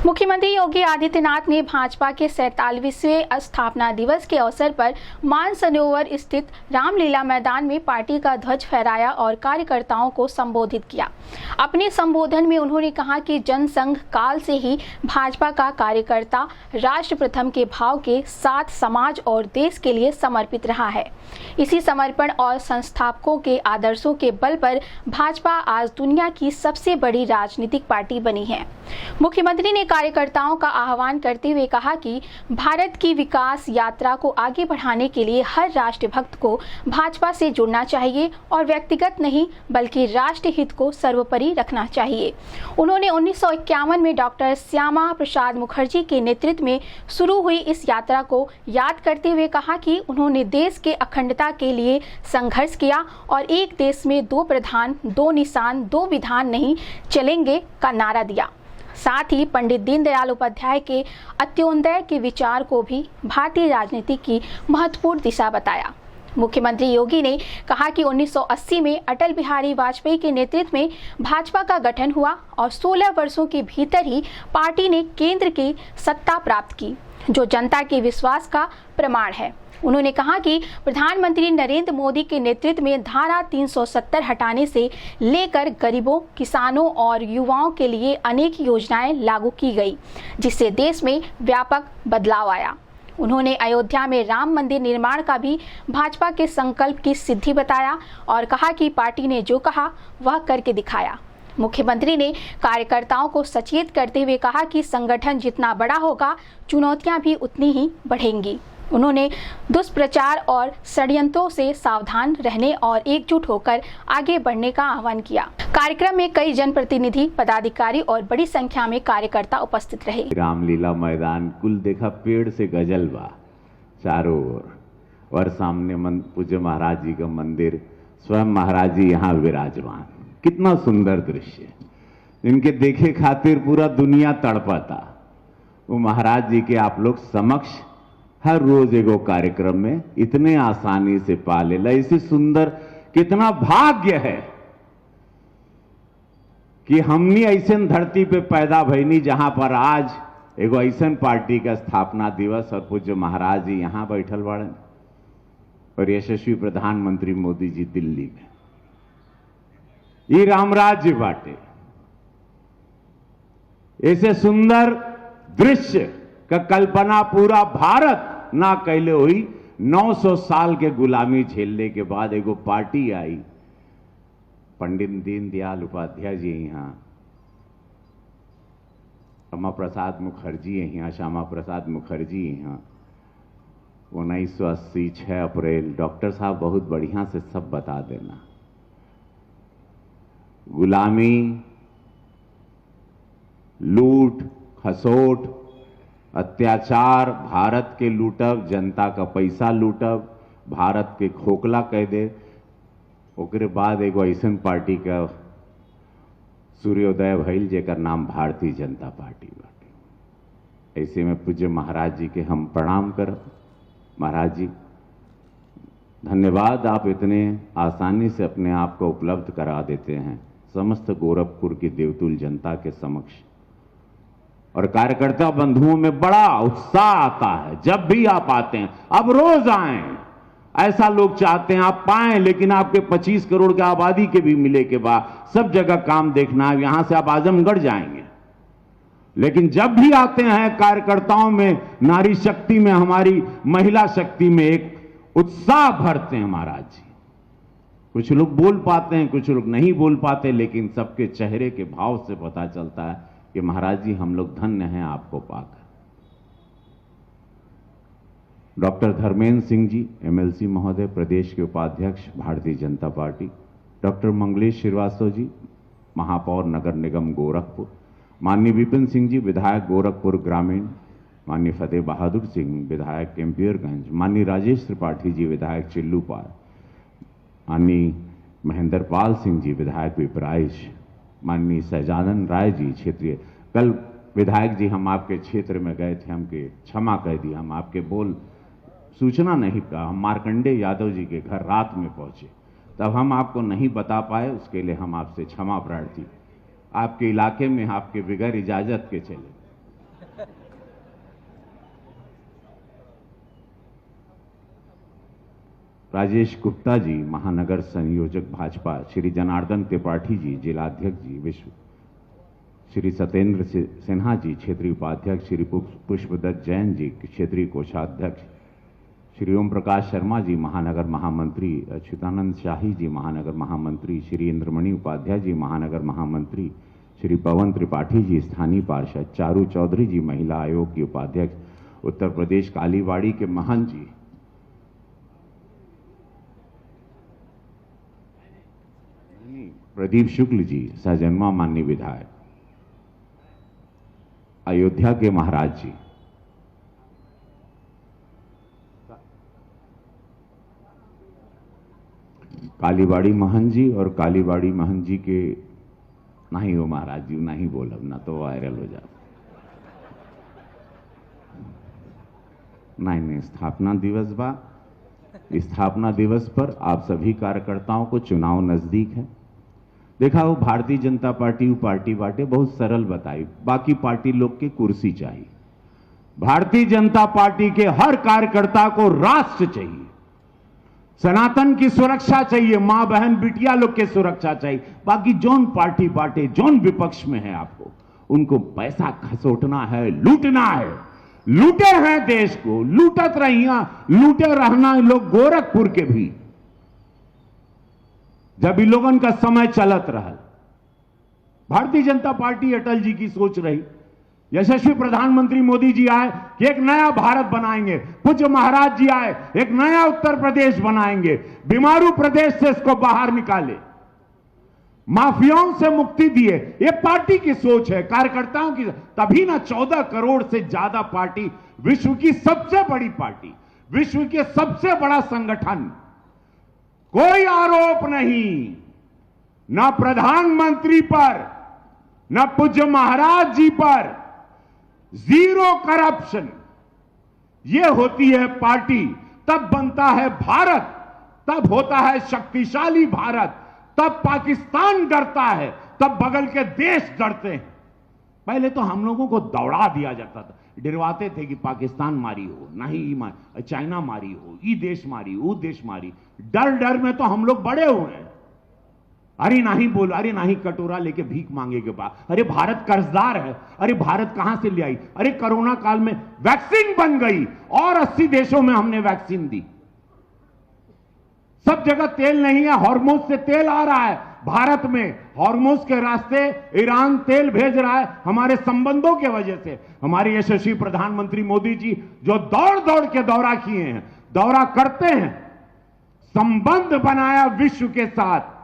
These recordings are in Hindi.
मुख्यमंत्री योगी आदित्यनाथ ने भाजपा के 47वें स्थापना दिवस के अवसर पर मानसरोवर स्थित रामलीला मैदान में पार्टी का ध्वज फहराया और कार्यकर्ताओं को संबोधित किया। अपने संबोधन में उन्होंने कहा कि जनसंघ काल से ही भाजपा का कार्यकर्ता राष्ट्र प्रथम के भाव के साथ समाज और देश के लिए समर्पित रहा है। इसी समर्पण और संस्थापकों के आदर्शों के बल पर भाजपा आज दुनिया की सबसे बड़ी राजनीतिक पार्टी बनी है। मुख्यमंत्री ने कार्यकर्ताओं का आह्वान करते हुए कहा कि भारत की विकास यात्रा को आगे बढ़ाने के लिए हर राष्ट्रभक्त को भाजपा से जुड़ना चाहिए और व्यक्तिगत नहीं बल्कि राष्ट्र हित को सर्वोपरि रखना चाहिए। उन्होंने 1951 में डॉक्टर श्यामा प्रसाद मुखर्जी के नेतृत्व में शुरू हुई इस यात्रा को याद करते हुए कहा कि उन्होंने देश के अखंडता के लिए संघर्ष किया और एक देश में दो प्रधान, दो निशान, दो विधान नहीं चलेंगे का नारा दिया। साथ ही पंडित दीनदयाल उपाध्याय के अंत्योदय के विचार को भी भारतीय राजनीति की महत्वपूर्ण दिशा बताया। मुख्यमंत्री योगी ने कहा कि 1980 में अटल बिहारी वाजपेयी के नेतृत्व में भाजपा का गठन हुआ और 16 वर्षों के भीतर ही पार्टी ने केंद्र की सत्ता प्राप्त की, जो जनता के विश्वास का प्रमाण है। उन्होंने कहा कि प्रधानमंत्री नरेंद्र मोदी के नेतृत्व में धारा 370 हटाने से लेकर गरीबों, किसानों और युवाओं के लिए अनेक योजनाएं लागू की गई, जिससे देश में व्यापक बदलाव आया। उन्होंने अयोध्या में राम मंदिर निर्माण का भी भाजपा के संकल्प की सिद्धि बताया और कहा कि पार्टी ने जो कहा वह करके दिखाया। मुख्यमंत्री ने कार्यकर्ताओं को सचेत करते हुए कहा कि संगठन जितना बड़ा होगा, चुनौतियां भी उतनी ही बढ़ेंगी। उन्होंने दुष्प्रचार और षड्यंत्रों से सावधान रहने और एकजुट होकर आगे बढ़ने का आह्वान किया। कार्यक्रम में कई जनप्रतिनिधि, पदाधिकारी और बड़ी संख्या में कार्यकर्ता उपस्थित रहे। रामलीला मैदान कुल देखा पेड़ से गजल बा चारों ओर और सामने पूज्य महाराज जी का मंदिर, स्वयं महाराज जी यहाँ विराजमान। कितना सुंदर दृश्य, इनके देखे खातिर पूरा दुनिया तड़पाता। वो महाराज जी के आप लोग समक्ष हर रोज एगो कार्यक्रम में इतने आसानी से पा लेला। इसी सुंदर कितना भाग्य है कि हमनी ऐसे धरती पे पैदा भईनी जहां पर आज एगो ऐसा पार्टी का स्थापना दिवस और पूज्य महाराज जी यहां बैठल बाड़न और यशस्वी प्रधानमंत्री मोदी जी दिल्ली में। ये रामराज्य बाटे। ऐसे सुंदर दृश्य का कल्पना पूरा भारत ना कैले हुई। 900 साल के गुलामी झेलने के बाद एगो पार्टी आई, पंडित दीनदयाल उपाध्याय जी यहाँ, श्यामा प्रसाद मुखर्जी यहाँ, श्यामा प्रसाद मुखर्जी यहाँ। 1980 6 अप्रैल, डॉक्टर साहब बहुत बढ़िया से सब बता देना। गुलामी, लूट खसोट, अत्याचार, भारत के लूटब, जनता का पैसा लूटब, भारत के खोखला कह दे। ओकरे बाद एगो ऐसन पार्टी का सूर्योदय भइल जेकर नाम भारतीय जनता पार्टी बाटे। ऐसे में पूज्य महाराज जी के हम प्रणाम करब। महाराज जी धन्यवाद, आप इतने आसानी से अपने आप को उपलब्ध करा देते हैं समस्त गोरखपुर की देवतुल जनता के समक्ष। और कार्यकर्ता बंधुओं में बड़ा उत्साह आता है जब भी आप आते हैं। अब रोज आएं, ऐसा लोग चाहते हैं आप पाएं, लेकिन आपके 25 करोड़ की आबादी के भी मिले के बाद सब जगह काम देखना है। यहां से आप आजमगढ़ जाएंगे, लेकिन जब भी आते हैं कार्यकर्ताओं में, नारी शक्ति में, हमारी महिला शक्ति में एक उत्साह भरते हैं महाराज जी। कुछ लोग बोल पाते हैं, कुछ लोग नहीं बोल पाते, लेकिन सबके चेहरे के भाव से पता चलता है कि महाराज जी हम लोग धन्य हैं आपको पाकर। डॉक्टर धर्मेंद्र सिंह जी एमएलसी महोदय, प्रदेश के उपाध्यक्ष भारतीय जनता पार्टी। डॉक्टर मंगलेश श्रीवास्तव जी, महापौर नगर निगम गोरखपुर। माननीय विपिन सिंह जी, विधायक गोरखपुर ग्रामीण। माननीय फतेह बहादुर सिंह, विधायक केम्पियरगंज। माननीय राजेश त्रिपाठी जी, विधायक चिल्लूपाल। माननीय महेंद्र पाल सिंह जी, विधायक पिपराइच। माननीय सहजानंद राय जी, क्षेत्रीय। कल विधायक जी हम आपके क्षेत्र में गए थे, हमके क्षमा कह दिया, हम आपके बोल सूचना नहीं का। हम मार्कंडे यादव जी के घर रात में पहुंचे, तब हम आपको नहीं बता पाए, उसके लिए हम आपसे क्षमा प्रार्थी। आपके इलाके में आपके बगैर इजाजत के चले। राजेश गुप्ता जी, महानगर संयोजक भाजपा, श्री जनार्दन त्रिपाठी जी, जिलाध्यक्ष जी विश्व, श्री सत्येंद्र सिन्हा जी, क्षेत्रीय उपाध्यक्ष, श्री पुष्पदत्त जैन जी, क्षेत्रीय कोषाध्यक्ष, श्री ओम प्रकाश शर्मा जी, महानगर महामंत्री, अच्युतानंद शाही जी, महानगर महामंत्री, श्री इंद्रमणि उपाध्याय जी, महानगर महामंत्री, श्री पवन त्रिपाठी जी, स्थानीय पार्षद, चारू चौधरी जी, महिला आयोग की उपाध्यक्ष, उत्तर प्रदेश कालीबाड़ी के महंत जी, प्रदीप शुक्ल जी, सहजन्मा माननीय विधायक, अयोध्या के महाराज जी, कालीबाड़ी महंत जी और कालीबाड़ी महंत जी के नहीं हो महाराज जी, नहीं बोलब ना तो वायरल हो जाए। नहीं, स्थापना दिवस बा। स्थापना दिवस पर आप सभी कार्यकर्ताओं को चुनाव नजदीक है। देखा वो भारतीय जनता पार्टी पार्टी बाटे बहुत सरल बताई, बाकी पार्टी लोग के कुर्सी चाहिए। भारतीय जनता पार्टी के हर कार्यकर्ता को राष्ट्र चाहिए, सनातन की सुरक्षा चाहिए, मां बहन बिटिया लोग के सुरक्षा चाहिए। बाकी जोन पार्टी बाटे, जोन विपक्ष में है, आपको उनको पैसा खसोटना है, लूटना है। लूटे हैं देश को, लूटत रहिया, लूटे रहना लोग गोरखपुर के भी, जब इन लोगों का समय चलत रहा। भारतीय जनता पार्टी अटल जी की सोच रही, यशस्वी प्रधानमंत्री मोदी जी आए कि एक नया भारत बनाएंगे, पूज्य महाराज जी आए एक नया उत्तर प्रदेश बनाएंगे, बीमारू प्रदेश से इसको बाहर निकाले, माफियाओं से मुक्ति दिए। ये पार्टी की सोच है, कार्यकर्ताओं की। तभी ना 14 करोड़ से ज्यादा पार्टी, विश्व की सबसे बड़ी पार्टी, विश्व के सबसे बड़ा संगठन, कोई आरोप नहीं, ना प्रधानमंत्री पर, ना पूज्य महाराज जी पर, जीरो करप्शन। यह होती है पार्टी, तब बनता है भारत, तब होता है शक्तिशाली भारत, तब पाकिस्तान डरता है, तब बगल के देश डरते हैं। पहले तो हम लोगों को दौड़ा दिया जाता था, डरवाते थे कि पाकिस्तान मारी हो, नहीं चाइना मारी हो, ये देश मारी, वो देश मारी। डर डर में तो हम लोग बड़े हुए हैं। अरे नहीं बोलो, अरे नहीं कटोरा लेके भीख मांगे के बाद, अरे भारत कर्जदार है, अरे भारत कहां से ले आई, अरे कोरोना काल में वैक्सीन बन गई और 80 देशों में हमने वैक्सीन दी। सब जगह तेल नहीं है, हॉर्मोज से तेल आ रहा है भारत में, हॉर्मोज के रास्ते ईरान तेल भेज रहा है हमारे संबंधों के वजह से। हमारे यशस्वी प्रधानमंत्री मोदी जी जो दौड़ दौड़ के दौरा किए हैं, दौरा करते हैं, संबंध बनाया विश्व के साथ,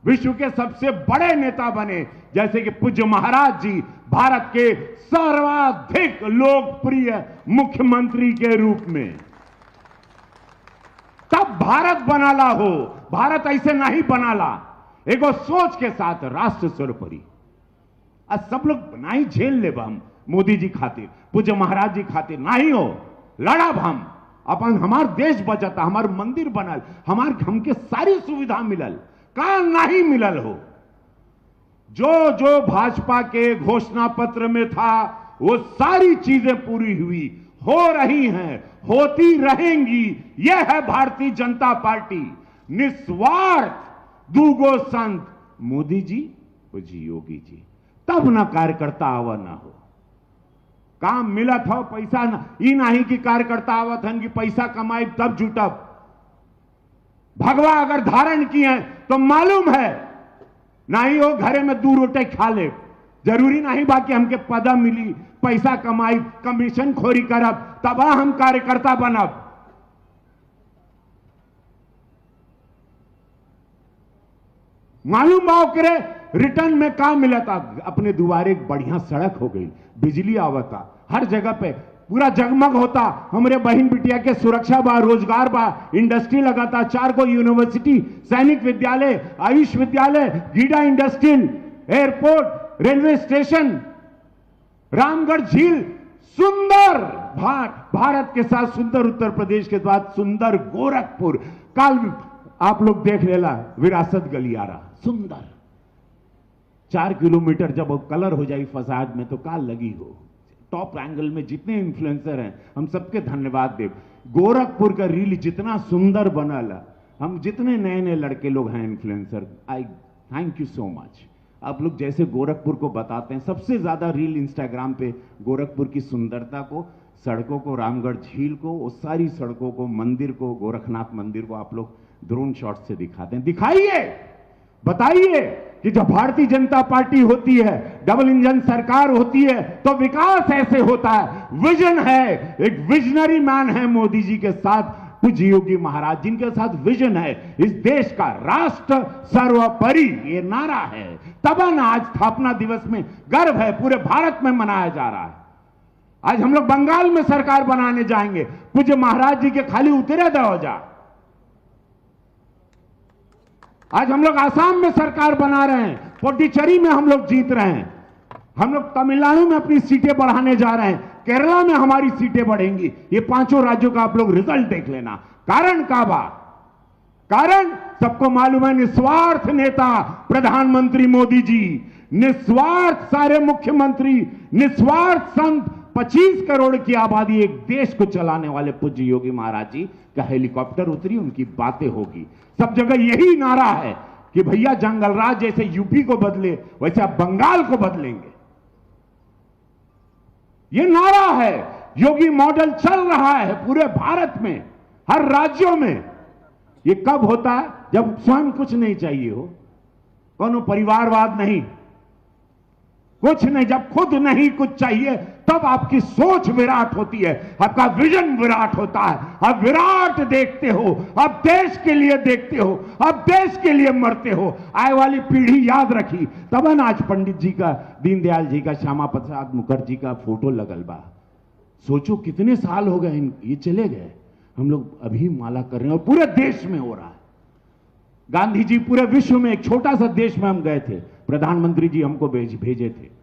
विश्व के सबसे बड़े नेता बने, जैसे कि पूज्य महाराज जी भारत के सर्वाधिक लोकप्रिय मुख्यमंत्री के रूप में। तब भारत बनाला हो, भारत ऐसे नहीं बनाला, एगो सोच के साथ राष्ट्र सर्वोपरि। आज सब लोग नहीं झेल ले हम मोदी जी खातिर, पूज्य महाराज जी खातिर नहीं हो, लड़ब हम अपन, हमार देश बचता, हमार मंदिर बनल, हमके सारी सुविधा मिलल, का नहीं मिलल हो। जो जो भाजपा के घोषणा पत्र में था वो सारी चीजें पूरी हुई, हो रही हैं, होती रहेंगी। यह है भारतीय जनता पार्टी, निस्वार्थ, दूगो संत, मोदी जी और जी योगी जी। तब ना कार्यकर्ता आवा ना हो, काम मिलत हो, पैसा ना, ई नहीं कि कार्यकर्ता आवत हन कि पैसा कमाई तब जुटब। भगवा अगर धारण किए तो मालूम है नहीं हो घरे में 2 रोटी खा ले, जरूरी नहीं बाकी हमके पद मिली, पैसा कमाई, कमीशन खोरी करब, तब हम कार्यकर्ता बनब। मालूम बाव करे रिटर्न में काम मिला था, अपने दुआरे एक बढ़िया सड़क हो गई, बिजली आवता, हर जगह पे पूरा जगमग होता, हमारे बहन बिटिया के सुरक्षा बा, रोजगार बा, इंडस्ट्री लगाता, 4 गो यूनिवर्सिटी, सैनिक विद्यालय, आयुष विद्यालय, GIDA industrial, airport, railway station, Ramgarh झील, सुंदर भारत के साथ सुंदर उत्तर प्रदेश के बाद सुंदर गोरखपुर। कल आप लोग देख लेला विरासत गलियारा, सुंदर 4 किलोमीटर जब कलर हो जाए फसाद में तो काल लगी हो, टॉप एंगल में जितने इन्फ्लुएंसर हैं हम सबके धन्यवाद देव। गोरखपुर का रील जितना सुंदर बनल है, हम जितने नए नए लड़के लोग हैं influencer, I thank you so much. आप लोग जैसे गोरखपुर को बताते हैं, सबसे ज्यादा रील इंस्टाग्राम पे गोरखपुर की सुंदरता को, सड़कों को, रामगढ़ झील को, वो सारी सड़कों को, मंदिर को, गोरखनाथ मंदिर को आप लोग ड्रोन शॉट से दिखाते हैं। दिखाइए, बताइए कि जब भारतीय जनता पार्टी होती है, डबल इंजन सरकार होती है, तो विकास ऐसे होता है। विजन है, एक विजनरी मैन है मोदी जी के साथ पूज्य योगी महाराज, जिनके साथ विजन है इस देश का, राष्ट्र सर्वोपरि ये नारा है। तबन आज स्थापना दिवस में गर्व है, पूरे भारत में मनाया जा रहा है। आज हम लोग बंगाल में सरकार बनाने जाएंगे, पूज्य महाराज जी के खाली उतरे दरवाजा। आज हम लोग आसाम में सरकार बना रहे हैं, पुडुचेरी में हम लोग जीत रहे हैं, हम लोग तमिलनाडु में अपनी सीटें बढ़ाने जा रहे हैं, केरला में हमारी सीटें बढ़ेंगी। ये पांचों राज्यों का आप लोग रिजल्ट देख लेना। कारण का बात, कारण सबको मालूम है, निस्वार्थ नेता प्रधानमंत्री मोदी जी, निस्वार्थ सारे मुख्यमंत्री, निस्वार्थ संत, 25 करोड़ की आबादी, एक देश को चलाने वाले पूज्य योगी महाराज जी का हेलीकॉप्टर उतरी, उनकी बातें होगी। सब जगह यही नारा है कि भैया जंगल राज जैसे यूपी को बदले वैसे आप बंगाल को बदलेंगे। ये नारा है, योगी मॉडल चल रहा है पूरे भारत में, हर राज्यों में। ये कब होता है? जब स्वयं कुछ नहीं चाहिए हो, कोनो परिवारवाद नहीं, कुछ नहीं, जब खुद नहीं कुछ चाहिए तब आपकी सोच विराट होती है, आपका विजन विराट होता है। आप विराट देखते हो, आप देश के लिए देखते हो, आप देश के लिए मरते हो। आए वाली पीढ़ी याद रखी। तब आज पंडित जी का, दीनदयाल जी का, श्यामा प्रसाद मुखर्जी का फोटो लगल बा। सोचो कितने साल हो गए ये चले गए, हम लोग अभी माला कर रहे हैं और पूरे देश में हो रहा है। गांधी जी पूरे विश्व में, एक छोटा सा देश में हम गए थे, प्रधानमंत्री जी हमको भेजे थे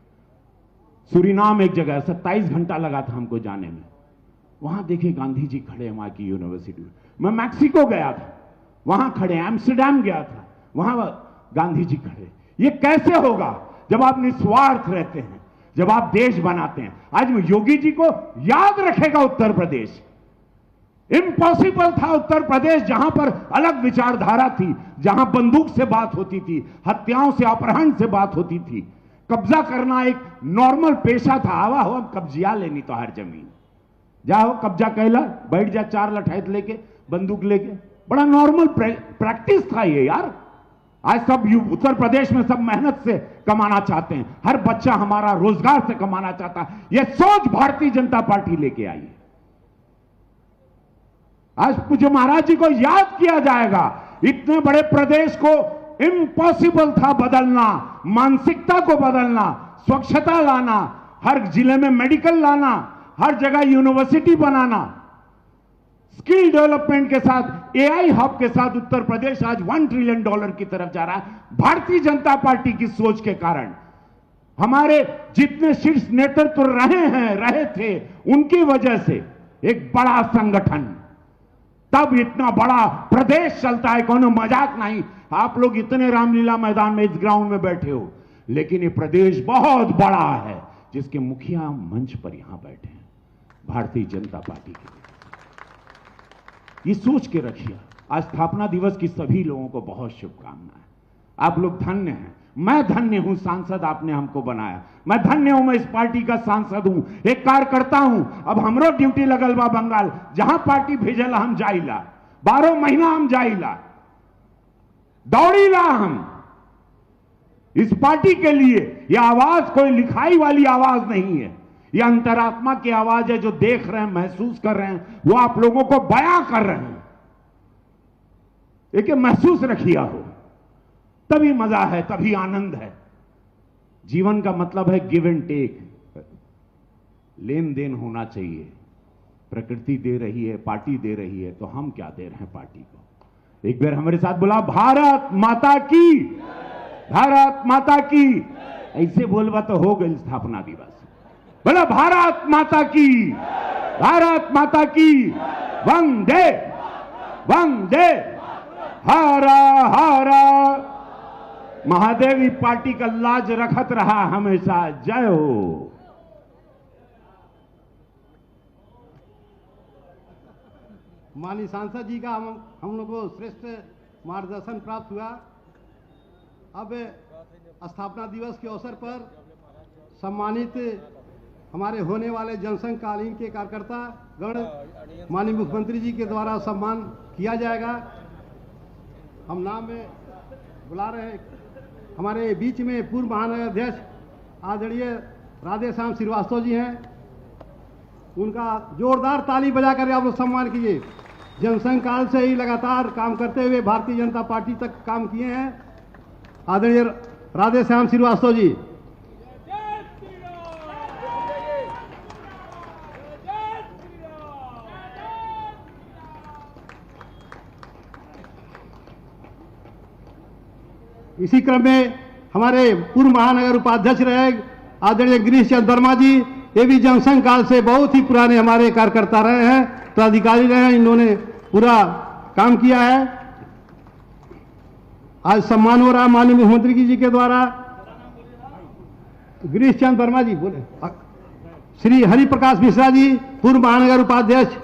सूरीनाम, एक जगह 27 घंटा लगा था हमको जाने में। वहां देखे गांधी जी खड़े हैं वहां की यूनिवर्सिटी में। मैं मैक्सिको गया था, वहां खड़े, एम्स्टरडैम गया था, वहां गांधी जी खड़े। ये कैसे होगा? जब आप निस्वार्थ रहते हैं, जब आप देश बनाते हैं। आज योगी जी को याद रखेगा उत्तर प्रदेश। इम्पॉसिबल था उत्तर प्रदेश, जहां पर अलग विचारधारा थी, जहां बंदूक से बात होती थी, हत्याओं से, अपहरण से बात होती थी, कब्जा करना एक नॉर्मल पेशा था। आवा हो अब कब्जिया लेनी तो हर जमीन, जाओ कब्जा कैला, बैठ जा 4 लठैत लेके, बंदूक लेके, बड़ा नॉर्मल प्रैक्टिस था ये यार। आज सब उत्तर प्रदेश में सब मेहनत से कमाना चाहते हैं, हर बच्चा हमारा रोजगार से कमाना चाहता है। यह सोच भारतीय जनता पार्टी लेके आई है। आज पूज्य महाराज जी को याद किया जाएगा। इतने बड़े प्रदेश को इम्पॉसिबल था बदलना, मानसिकता को बदलना, स्वच्छता लाना, हर जिले में मेडिकल लाना, हर जगह यूनिवर्सिटी बनाना, स्किल डेवलपमेंट के साथ, एआई हब के साथ उत्तर प्रदेश आज $1 ट्रिलियन की तरफ जा रहा है। भारतीय जनता पार्टी की सोच के कारण हमारे जितने शीर्ष नेतृत्व रहे थे, उनकी वजह से एक बड़ा संगठन, तब इतना बड़ा प्रदेश चलता है, कोनो मजाक नहीं। आप लोग इतने रामलीला मैदान में, इस ग्राउंड में बैठे हो, लेकिन ये प्रदेश बहुत बड़ा है, जिसके मुखिया मंच पर यहां बैठे हैं भारतीय जनता पार्टी के। ये सोच के रखिए। आज स्थापना दिवस की सभी लोगों को बहुत शुभकामनाएं। आप लोग धन्य हैं, मैं धन्य हूं, सांसद आपने हमको बनाया, मैं धन्य हूं, मैं इस पार्टी का सांसद हूं, एक कार्यकर्ता हूं। अब हमरो ड्यूटी लगल बा बंगाल, जहां पार्टी भेजला हम जाइला, 12 महीना हम जाइला, दौड़ीला हम इस पार्टी के लिए। यह आवाज कोई लिखाई वाली आवाज नहीं है, यह अंतरात्मा की आवाज है, जो देख रहे हैं, महसूस कर रहे हैं, वो आप लोगों को बयां कर रहे हैं। एक महसूस रखिए हो, तभी मजा है, तभी आनंद है। जीवन का मतलब है गिव एंड टेक, लेन देन होना चाहिए। प्रकृति दे रही है, पार्टी दे रही है, तो हम क्या दे रहे हैं पार्टी को? एक बार हमारे साथ बोला, भारत माता की, भारत माता की। ऐसे बोलवा तो हो गई स्थापना दिवस। बोला भारत माता की, भारत माता की, वंदे वंदे, हारा हारा। महादेवी पार्टी का लाज रखत रहा हमेशा। जय हो। माननीय सांसद जी का हम लोग को श्रेष्ठ मार्गदर्शन प्राप्त हुआ। अब स्थापना दिवस के अवसर पर सम्मानित हमारे होने वाले जनसंघकालीन के कार्यकर्ता गण माननीय मुख्यमंत्री जी के द्वारा सम्मान किया जाएगा। हम नाम में बुला रहे हैं, हमारे बीच में पूर्व महानगर अध्यक्ष आदरणीय राधेश्याम श्रीवास्तव जी हैं। उनका जोरदार ताली बजाकर आप लोग सम्मान कीजिए। जनसंघ काल से ही लगातार काम करते हुए भारतीय जनता पार्टी तक काम किए हैं आदरणीय राधेश्याम श्रीवास्तव जी। इसी क्रम में हमारे पूर्व महानगर उपाध्यक्ष रहे आदरणीय गिरीश चंद्र वर्मा जी, ये भी जनसंघ काल से बहुत ही पुराने हमारे कार्यकर्ता रहे हैं, पदाधिकारी रहे हैं, इन्होंने पूरा काम किया है। आज सम्मान हो रहा है माननीय मुख्यमंत्री जी के द्वारा। गिरीश चंद्र वर्मा जी बोले, श्री हरि प्रकाश मिश्रा जी पूर्व महानगर उपाध्यक्ष।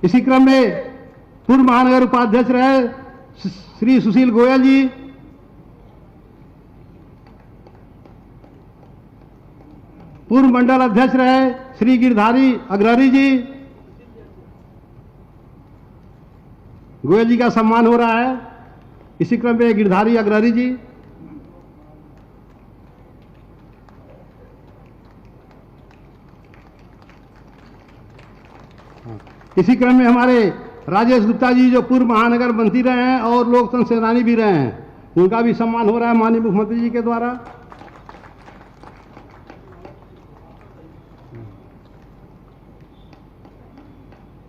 इसी क्रम में पूर्व महानगर उपाध्यक्ष रहे श्री सुशील गोयल जी, पूर्व मंडल अध्यक्ष रहे श्री गिरधारी अग्रहरी जी। गोयल जी का सम्मान हो रहा है। इसी क्रम में गिरधारी अग्रहरी जी, इसी क्रम में हमारे राजेश गुप्ता जी जो पूर्व महानगर मंत्री रहे हैं और लोकतंत्र सेनानी भी रहे हैं, उनका भी सम्मान हो रहा है माननीय मुख्यमंत्री जी के द्वारा।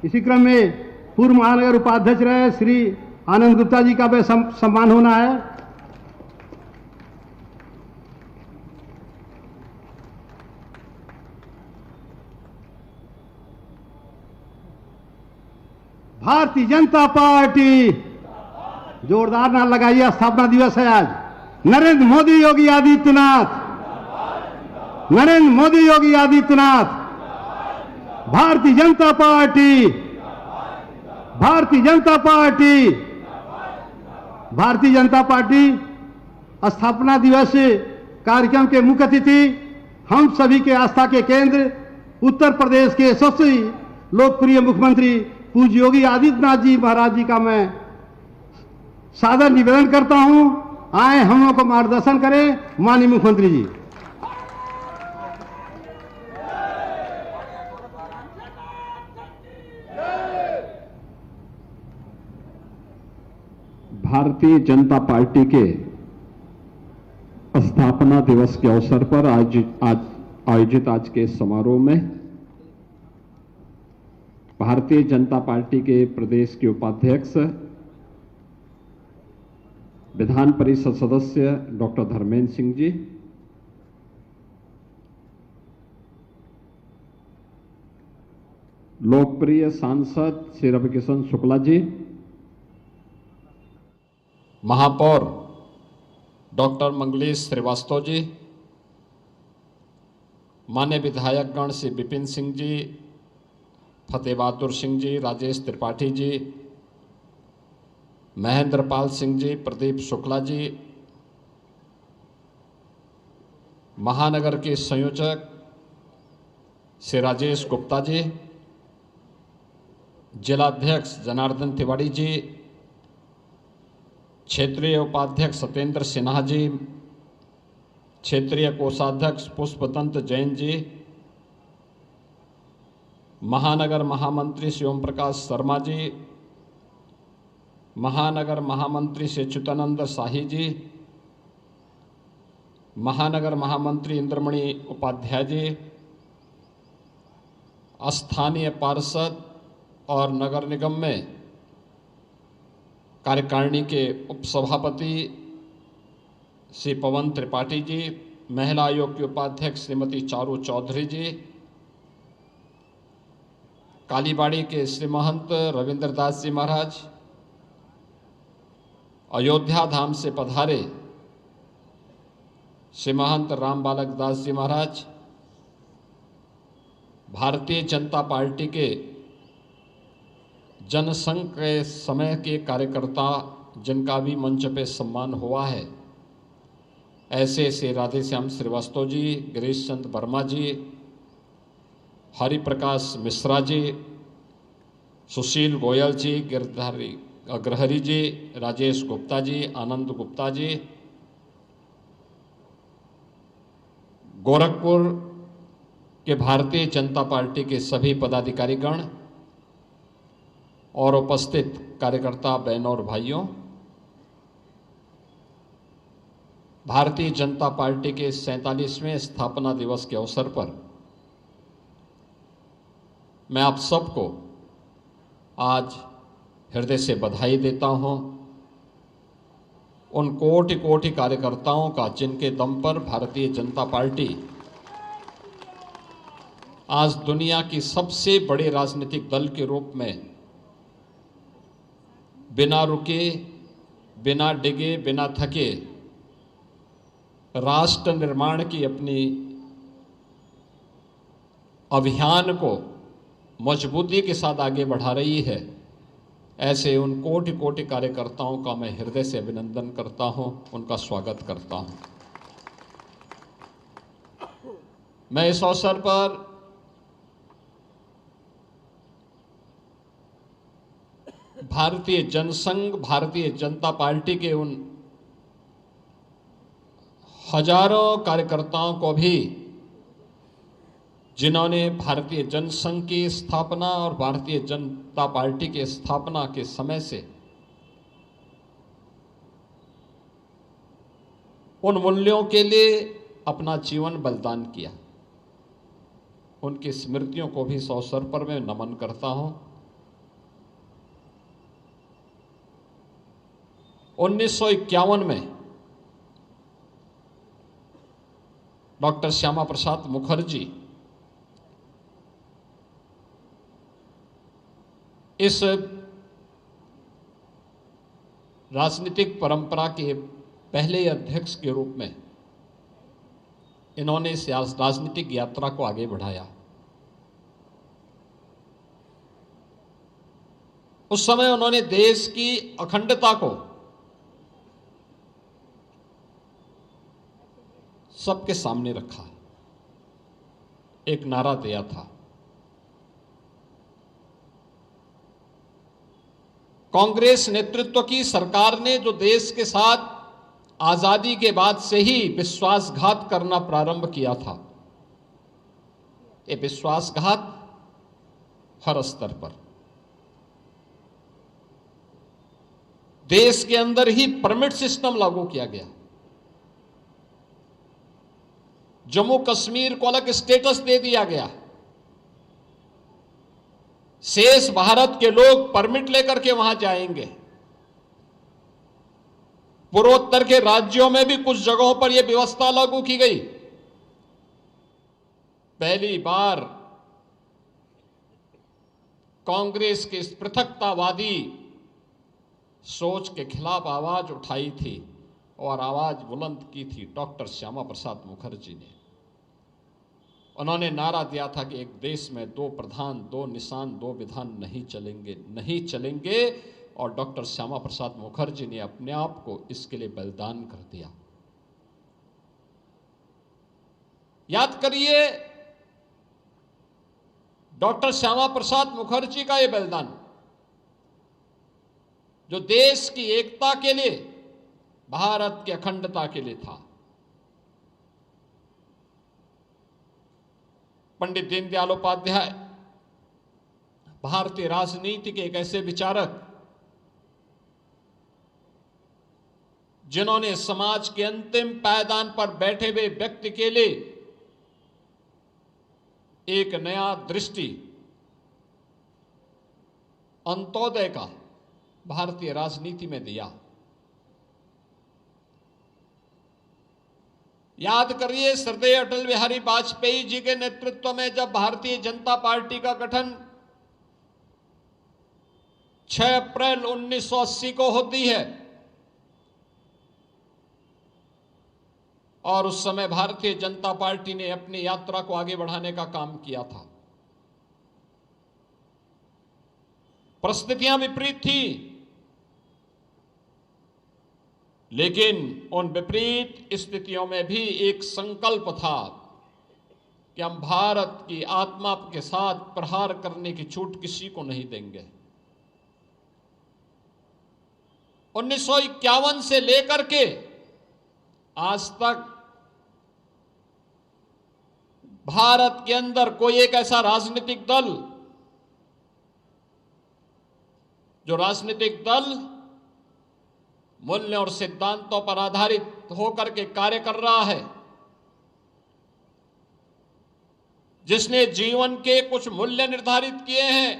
इसी क्रम में पूर्व महानगर उपाध्यक्ष रहे श्री आनंद गुप्ता जी का भी सम्मान होना है। भारतीय जनता पार्टी, जोरदार नारा लगाइए, स्थापना दिवस है आज। Narendra Modi Yogi Adityanath, Narendra Modi Yogi Adityanath, Bharatiya Janata party, Bharatiya Janata party, Bharatiya Janata party. स्थापना दिवस कार्यक्रम के मुख्य अतिथि हम सभी के आस्था के केंद्र उत्तर प्रदेश के सबसे लोकप्रिय मुख्यमंत्री पूज्य योगी आदित्यनाथ जी महाराज जी का मैं सादर निवेदन करता हूं, आए हम लोग को मार्गदर्शन करें माननीय मुख्यमंत्री जी। भारतीय जनता पार्टी के स्थापना दिवस के अवसर पर आयोजित आज के समारोह में भारतीय जनता पार्टी के प्रदेश के उपाध्यक्ष विधान परिषद सदस्य डॉक्टर धर्मेंद्र सिंह जी, लोकप्रिय सांसद श्री रविकिशन शुक्ला जी, महापौर डॉक्टर मंगलेश श्रीवास्तव जी, मान्य विधायकगण श्री विपिन सिंह जी, फतेह बहादुर सिंह जी, राजेश त्रिपाठी जी, महेंद्र पाल सिंह जी, प्रदीप शुक्ला जी, महानगर के संयोजक श्री राजेश गुप्ता जी, जिलाध्यक्ष जनार्दन तिवारी जी, क्षेत्रीय उपाध्यक्ष सत्येंद्र सिन्हा जी, क्षेत्रीय कोषाध्यक्ष पुष्पतंत्र जैन जी, महानगर महामंत्री श्री ओम प्रकाश शर्मा जी, महानगर महामंत्री श्री च्युतानंद शाही जी, महानगर महामंत्री इंद्रमणि उपाध्याय जी, स्थानीय पार्षद और नगर निगम में कार्यकारिणी के उपसभापति श्री पवन त्रिपाठी जी, महिला आयोग के उपाध्यक्ष श्रीमती चारू चौधरी जी, कालीबाड़ी के श्री महंत रविंद्र दास जी महाराज, अयोध्या धाम से पधारे श्री महंत राम बालक दास जी महाराज, भारतीय जनता पार्टी के जनसंघ के समय के कार्यकर्ता जिनका भी मंच पे सम्मान हुआ है, ऐसे श्री राधेश्याम श्रीवास्तव जी, गिरीश चंद्र वर्मा जी, हरिप्रकाश मिश्रा जी, सुशील गोयल जी, गिरधारी अग्रहरी जी, राजेश गुप्ता जी, आनंद गुप्ता जी, गोरखपुर के भारतीय जनता पार्टी के सभी पदाधिकारीगण और उपस्थित कार्यकर्ता बहनों और भाइयों, भारतीय जनता पार्टी के 47वें स्थापना दिवस के अवसर पर मैं आप सबको आज हृदय से बधाई देता हूं। उन कोटि कोटि कार्यकर्ताओं का जिनके दम पर भारतीय जनता पार्टी आज दुनिया की सबसे बड़े राजनीतिक दल के रूप में बिना रुके, बिना डिगे, बिना थके राष्ट्र निर्माण की अपनी अभियान को मजबूती के साथ आगे बढ़ा रही है। ऐसे उन कोटि कोटि कार्यकर्ताओं का मैं हृदय से अभिनंदन करता हूं, उनका स्वागत करता हूं। मैं इस अवसर पर भारतीय जनसंघ, भारतीय जनता पार्टी के उन हजारों कार्यकर्ताओं को भी जिन्होंने भारतीय जनसंघ की स्थापना और भारतीय जनता पार्टी के स्थापना के समय से उन मूल्यों के लिए अपना जीवन बलिदान किया, उनकी स्मृतियों को भी इस अवसर पर मैं नमन करता हूं। 1951 में डॉक्टर श्यामा प्रसाद मुखर्जी इस राजनीतिक परंपरा के पहले अध्यक्ष के रूप में इन्होंने इस राजनीतिक यात्रा को आगे बढ़ाया। उस समय उन्होंने देश की अखंडता को सबके सामने रखा, एक नारा दिया था, कांग्रेस नेतृत्व की सरकार ने जो देश के साथ आजादी के बाद से ही विश्वासघात करना प्रारंभ किया था, ये विश्वासघात हर स्तर पर, देश के अंदर ही परमिट सिस्टम लागू किया गया, जम्मू कश्मीर को अलग स्टेटस दे दिया गया, शेष भारत के लोग परमिट लेकर के वहां जाएंगे। पूर्वोत्तर के राज्यों में भी कुछ जगहों पर यह व्यवस्था लागू की गई। पहली बार कांग्रेस के इस पृथकतावादी सोच के खिलाफ आवाज उठाई थी और आवाज बुलंद की थी डॉक्टर श्यामा प्रसाद मुखर्जी ने। उन्होंने नारा दिया था कि एक देश में दो प्रधान, दो निशान, दो विधान नहीं चलेंगे, नहीं चलेंगे, और डॉक्टर श्यामा प्रसाद मुखर्जी ने अपने आप को इसके लिए बलिदान कर दिया। याद करिए डॉक्टर श्यामा प्रसाद मुखर्जी का यह बलिदान जो देश की एकता के लिए, भारत की अखंडता के लिए था। पंडित दीनदयाल उपाध्याय भारतीय राजनीति के एक ऐसे विचारक जिन्होंने समाज के अंतिम पायदान पर बैठे हुए व्यक्ति के लिए एक नया दृष्टि, अंत्योदय का भारतीय राजनीति में दिया। याद करिए श्रद्धेय अटल बिहारी वाजपेयी जी के नेतृत्व में जब भारतीय जनता पार्टी का गठन 6 अप्रैल 1980 को होती है और उस समय भारतीय जनता पार्टी ने अपनी यात्रा को आगे बढ़ाने का काम किया था। परिस्थितियां विपरीत थी, लेकिन उन विपरीत स्थितियों में भी एक संकल्प था कि हम भारत की आत्मा के साथ प्रहार करने की छूट किसी को नहीं देंगे। 1951 से लेकर के आज तक भारत के अंदर कोई एक ऐसा राजनीतिक दल जो राजनीतिक दल मूल्य और सिद्धांतों पर आधारित होकर के कार्य कर रहा है, जिसने जीवन के कुछ मूल्य निर्धारित किए हैं,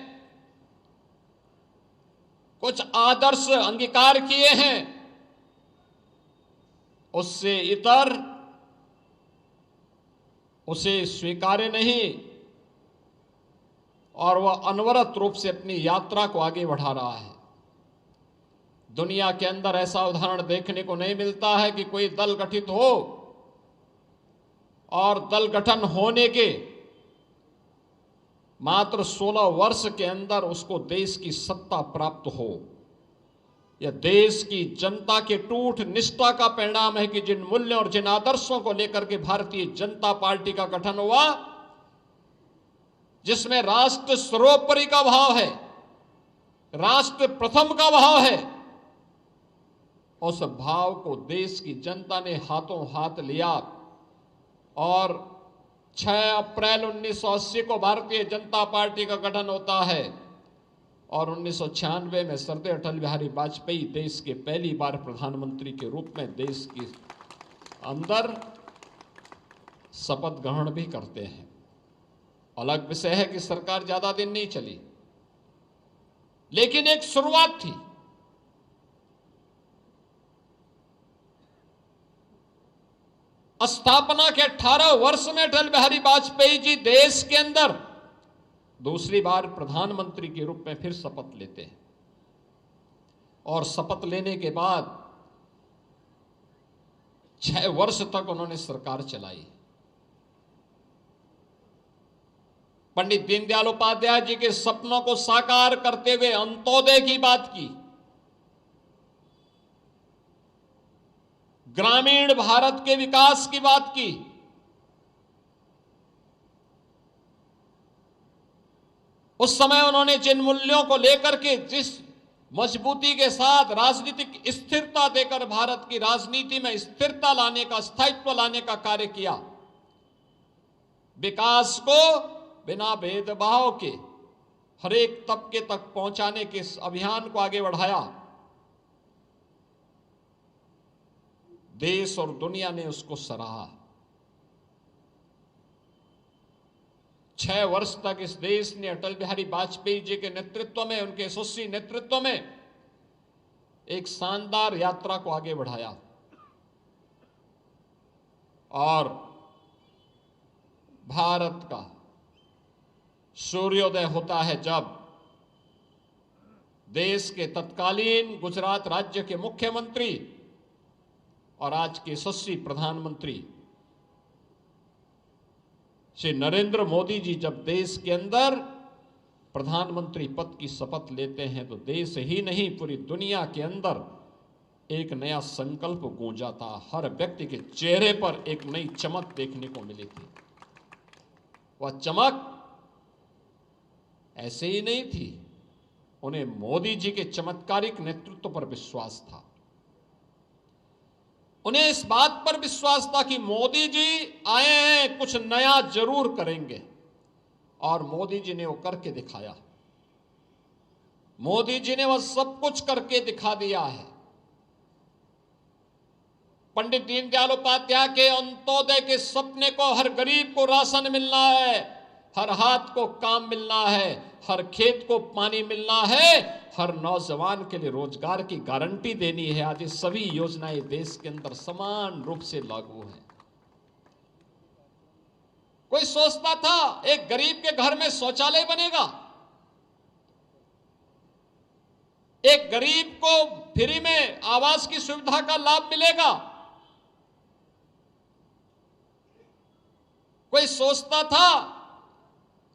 कुछ आदर्श अंगीकार किए हैं, उससे इतर उसे स्वीकार्य नहीं और वह अनवरत रूप से अपनी यात्रा को आगे बढ़ा रहा है। दुनिया के अंदर ऐसा उदाहरण देखने को नहीं मिलता है कि कोई दल गठित हो और दल गठन होने के मात्र 16 वर्ष के अंदर उसको देश की सत्ता प्राप्त हो। यह देश की जनता के टूट निष्ठा का परिणाम है कि जिन मूल्यों और जिन आदर्शों को लेकर के भारतीय जनता पार्टी का गठन हुआ, जिसमें राष्ट्र सर्वोपरि का भाव है, राष्ट्र प्रथम का भाव है, उस भाव को देश की जनता ने हाथों हाथ लिया और 6 अप्रैल 1980 को भारतीय जनता पार्टी का गठन होता है और 1996 में सरदार अटल बिहारी वाजपेयी देश के पहली बार प्रधानमंत्री के रूप में देश के अंदर शपथ ग्रहण भी करते हैं। अलग विषय है कि सरकार ज्यादा दिन नहीं चली, लेकिन एक शुरुआत थी। स्थापना के 18 वर्ष में अटल बिहारी वाजपेयी जी देश के अंदर दूसरी बार प्रधानमंत्री के रूप में फिर शपथ लेते हैं और शपथ लेने के बाद 6 वर्ष तक उन्होंने सरकार चलाई। पंडित दीनदयाल उपाध्याय जी के सपनों को साकार करते हुए अंत्योदय की बात की, ग्रामीण भारत के विकास की बात की, उस समय उन्होंने जिन मूल्यों को लेकर के जिस मजबूती के साथ राजनीतिक स्थिरता देकर भारत की राजनीति में स्थिरता लाने का, स्थायित्व लाने का कार्य किया, विकास को बिना भेदभाव के हर एक तबके तक पहुंचाने के इस अभियान को आगे बढ़ाया, देश और दुनिया ने उसको सराहा। 6 वर्ष तक इस देश ने अटल बिहारी वाजपेयी जी के नेतृत्व में, उनके यशस्वी नेतृत्व में एक शानदार यात्रा को आगे बढ़ाया और भारत का सूर्योदय होता है जब देश के तत्कालीन गुजरात राज्य के मुख्यमंत्री और आज के यशस्वी प्रधानमंत्री श्री नरेंद्र मोदी जी जब देश के अंदर प्रधानमंत्री पद की शपथ लेते हैं तो देश ही नहीं पूरी दुनिया के अंदर एक नया संकल्प गूंजा था। हर व्यक्ति के चेहरे पर एक नई चमक देखने को मिली थी। वह चमक ऐसे ही नहीं थी, उन्हें मोदी जी के चमत्कारिक नेतृत्व पर विश्वास था। उन्हें इस बात पर विश्वास था कि मोदी जी आए हैं, कुछ नया जरूर करेंगे, और मोदी जी ने वो करके दिखाया। मोदी जी ने वह सब कुछ करके दिखा दिया है। पंडित दीनदयाल उपाध्याय के अंत्योदय के सपने को, हर गरीब को राशन मिलना है, हर हाथ को काम मिलना है, हर खेत को पानी मिलना है, हर नौजवान के लिए रोजगार की गारंटी देनी है, आज ये सभी योजनाएं देश के अंदर समान रूप से लागू हैं। कोई सोचता था एक गरीब के घर में शौचालय बनेगा, एक गरीब को फ्री में आवास की सुविधा का लाभ मिलेगा, कोई सोचता था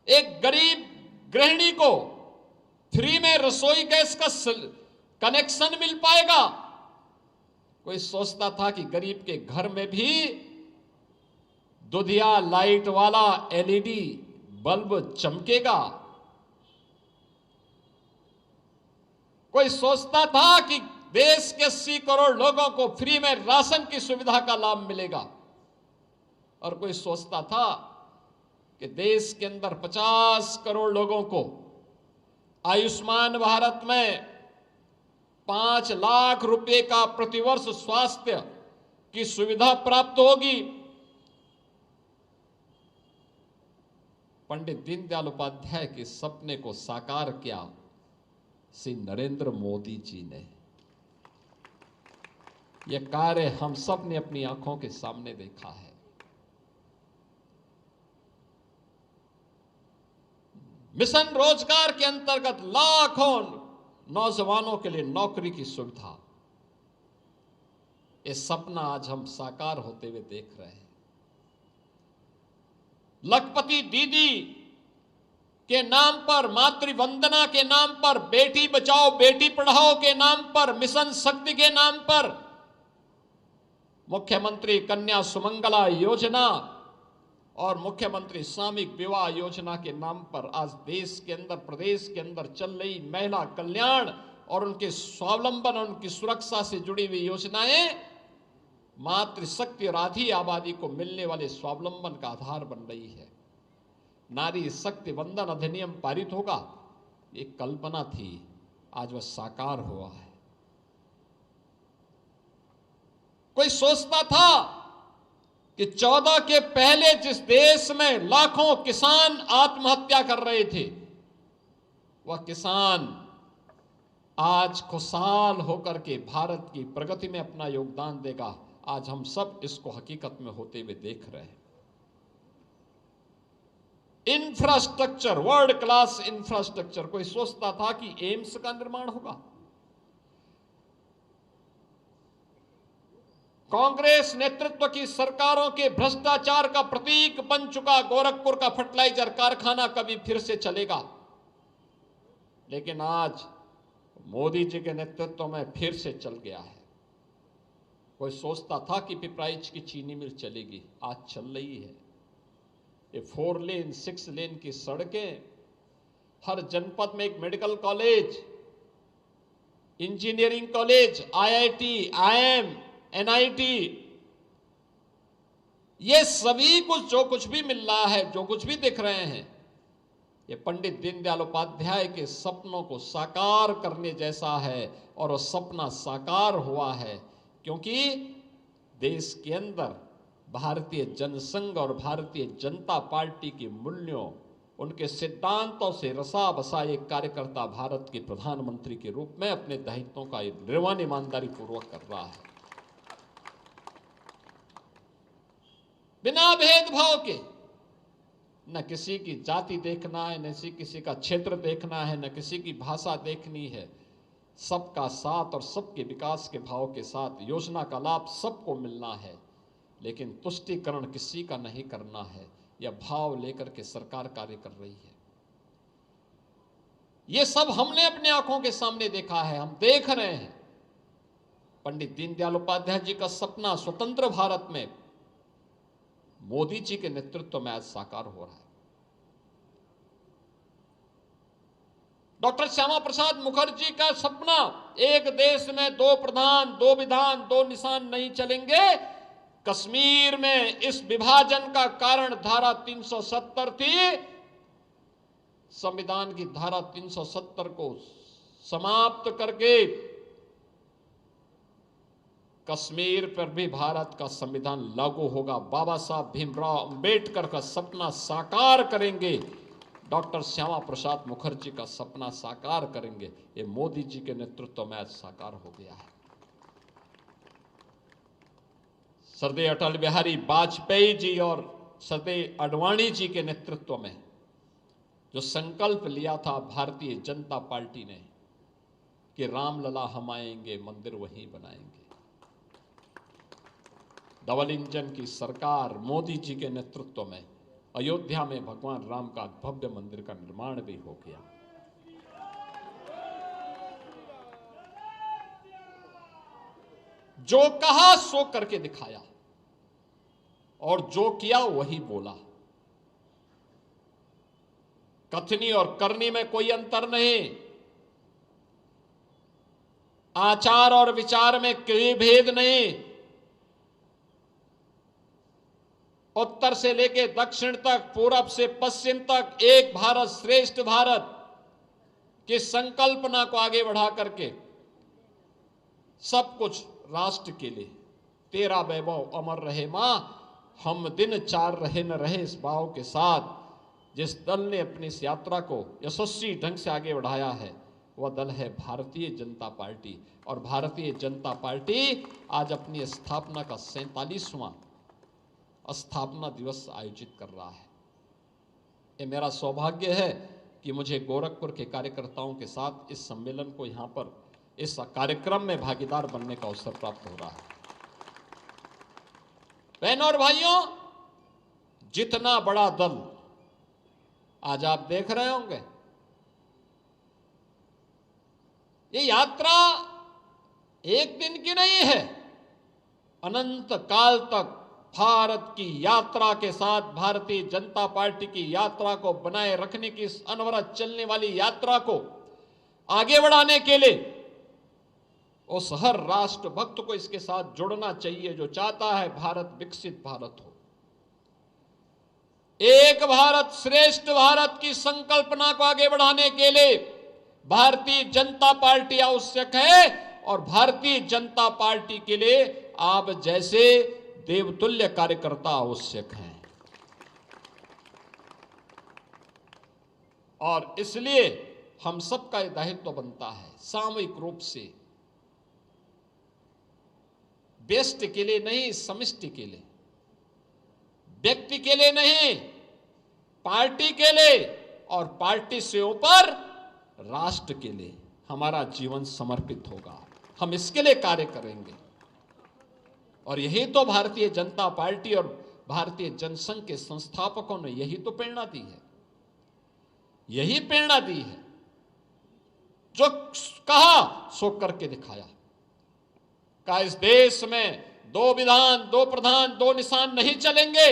एक गरीब गृहिणी को फ्री में रसोई गैस का कनेक्शन मिल पाएगा। कोई सोचता था कि गरीब के घर में भी दुधिया लाइट वाला एलईडी बल्ब चमकेगा। कोई सोचता था कि देश के 80 करोड़ लोगों को फ्री में राशन की सुविधा का लाभ मिलेगा। और कोई सोचता था कि देश के अंदर 50 करोड़ लोगों को आयुष्मान भारत में 5 लाख रुपए का प्रतिवर्ष स्वास्थ्य की सुविधा प्राप्त होगी। पंडित दीनदयाल उपाध्याय के सपने को साकार किया श्री नरेंद्र मोदी जी ने। यह कार्य हम सब ने अपनी आंखों के सामने देखा है। मिशन रोजगार के अंतर्गत लाखों नौजवानों के लिए नौकरी की सुविधा, ये सपना आज हम साकार होते हुए देख रहे हैं। लखपति दीदी के नाम पर, मातृवंदना के नाम पर, बेटी बचाओ बेटी पढ़ाओ के नाम पर, मिशन शक्ति के नाम पर, मुख्यमंत्री कन्या सुमंगला योजना और मुख्यमंत्री सामूहिक विवाह योजना के नाम पर आज देश के अंदर, प्रदेश के अंदर चल रही महिला कल्याण और उनके स्वावलंबन और उनकी सुरक्षा से जुड़ी हुई योजनाएं मातृशक्ति और आधी आबादी को मिलने वाले स्वावलंबन का आधार बन रही है। नारी शक्ति वंदन अधिनियम पारित होगा, ये कल्पना थी, आज वह साकार हुआ है। कोई सोचता था कि 14 के पहले जिस देश में लाखों किसान आत्महत्या कर रहे थे, वह किसान आज खुशहाल होकर के भारत की प्रगति में अपना योगदान देगा। आज हम सब इसको हकीकत में होते हुए देख रहे हैं। Infrastructure, world class infrastructure. कोई सोचता था कि एम्स का निर्माण होगा। कांग्रेस नेतृत्व की सरकारों के भ्रष्टाचार का प्रतीक बन चुका गोरखपुर का फर्टिलाइजर कारखाना कभी फिर से चलेगा, लेकिन आज मोदी जी के नेतृत्व में फिर से चल गया है। कोई सोचता था कि पिपराइच की चीनी मिल चलेगी, आज चल रही है। ये 4 लेन 6 लेन की सड़कें, हर जनपद में एक medical college, engineering college, IIT, IIM, NIT, ये सभी कुछ जो कुछ भी मिल रहा है, जो कुछ भी दिख रहे हैं, ये पंडित दीनदयाल उपाध्याय के सपनों को साकार करने जैसा है। और वो सपना साकार हुआ है क्योंकि देश के अंदर भारतीय जनसंघ और भारतीय जनता पार्टी के मूल्यों, उनके सिद्धांतों से रसा बसा एक कार्यकर्ता भारत के प्रधानमंत्री के रूप में अपने दायित्वों का निर्वहन ईमानदारी पूर्वक कर रहा है, बिना भेदभाव के। न किसी की जाति देखना है, न किसी का क्षेत्र देखना है, न किसी की भाषा देखनी है। सबका साथ और सबके विकास के भाव के साथ योजना का लाभ सबको मिलना है, लेकिन तुष्टीकरण किसी का नहीं करना है। यह भाव लेकर के सरकार कार्य कर रही है। यह सब हमने अपने आंखों के सामने देखा है, हम देख रहे हैं। पंडित दीनदयाल उपाध्याय जी का सपना स्वतंत्र भारत में मोदी जी के नेतृत्व में आज साकार हो रहा है। डॉक्टर श्यामा प्रसाद मुखर्जी का सपना, एक देश में 2 प्रधान, 2 विधान, 2 निशान नहीं चलेंगे। कश्मीर में इस विभाजन का कारण धारा 370 थी। संविधान की धारा 370 को समाप्त करके कश्मीर पर भी भारत का संविधान लागू होगा। बाबा साहब भीमराव अंबेडकर का सपना साकार करेंगे, डॉक्टर श्यामा प्रसाद मुखर्जी का सपना साकार करेंगे। ये मोदी जी के नेतृत्व में आज साकार हो गया है। सरदार अटल बिहारी वाजपेयी जी और सरदार आडवाणी जी के नेतृत्व में जो संकल्प लिया था भारतीय जनता पार्टी ने कि रामलला हम आएंगे, मंदिर वहीं बनाएंगे, डबल इंजन की सरकार मोदी जी के नेतृत्व में अयोध्या में भगवान राम का भव्य मंदिर का निर्माण भी हो गया। जो कहा सो करके दिखाया और जो किया वही बोला। कथनी और करनी में कोई अंतर नहीं, आचार और विचार में कोई भेद नहीं। उत्तर से लेकर दक्षिण तक, पूरब से पश्चिम तक एक भारत श्रेष्ठ भारत की संकल्पना को आगे बढ़ा करके सब कुछ राष्ट्र के लिए। तेरा वैभव अमर रहे मां, हम दिन चार रहे न रहे इस भाव के साथ जिस दल ने अपनी इस यात्रा को यशस्वी ढंग से आगे बढ़ाया है वह दल है भारतीय जनता पार्टी। और भारतीय जनता पार्टी आज अपनी स्थापना का 47वां स्थापना दिवस आयोजित कर रहा है। ये मेरा सौभाग्य है कि मुझे गोरखपुर के कार्यकर्ताओं के साथ इस सम्मेलन को यहां पर इस कार्यक्रम में भागीदार बनने का अवसर प्राप्त हो रहा है। बहनों और भाइयों, जितना बड़ा दल आज आप देख रहे होंगे, ये यात्रा एक दिन की नहीं है, अनंत काल तक भारत की यात्रा के साथ भारतीय जनता पार्टी की यात्रा को बनाए रखने की इस अनवरत चलने वाली यात्रा को आगे बढ़ाने के लिए उस हर राष्ट्र भक्त को इसके साथ जुड़ना चाहिए जो चाहता है भारत विकसित भारत हो। एक भारत श्रेष्ठ भारत की संकल्पना को आगे बढ़ाने के लिए भारतीय जनता पार्टी आवश्यक है और भारतीय जनता पार्टी के लिए आप जैसे देवतुल्य कार्यकर्ता आवश्यक हैं। और इसलिए हम सबका यह दायित्व बनता है सामूहिक रूप से, व्यष्टि के लिए नहीं, समष्टि के लिए, व्यक्ति के लिए नहीं, पार्टी के लिए और पार्टी से ऊपर राष्ट्र के लिए हमारा जीवन समर्पित होगा। हम इसके लिए कार्य करेंगे और यही तो भारतीय जनता पार्टी और भारतीय जनसंघ के संस्थापकों ने यही तो प्रेरणा दी है, यही प्रेरणा दी है। जो कहा सो करके दिखाया। का इस देश में दो विधान, दो प्रधान, दो निशान नहीं चलेंगे,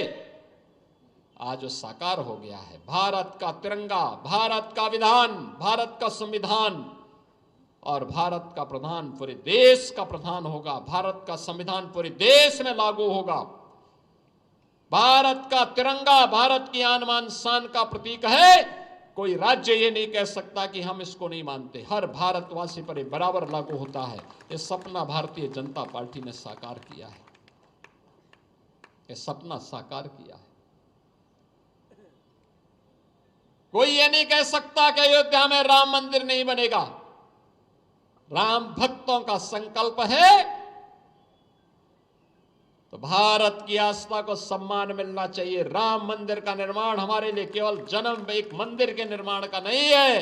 आज वो साकार हो गया है। भारत का तिरंगा, भारत का विधान, भारत का संविधान और भारत का प्रधान पूरे देश का प्रधान होगा। भारत का संविधान पूरे देश में लागू होगा। भारत का तिरंगा भारत की आन बान शान का प्रतीक है। कोई राज्य ये नहीं कह सकता कि हम इसको नहीं मानते। हर भारतवासी पर बराबर लागू होता है। ये सपना भारतीय जनता पार्टी ने साकार किया है, ये सपना साकार किया है। कोई ये नहीं कह सकता कि अयोध्या में राम मंदिर नहीं बनेगा। राम भक्तों का संकल्प है तो भारत की आस्था को सम्मान मिलना चाहिए। राम मंदिर का निर्माण हमारे लिए केवल जन्म एक मंदिर के निर्माण का नहीं है,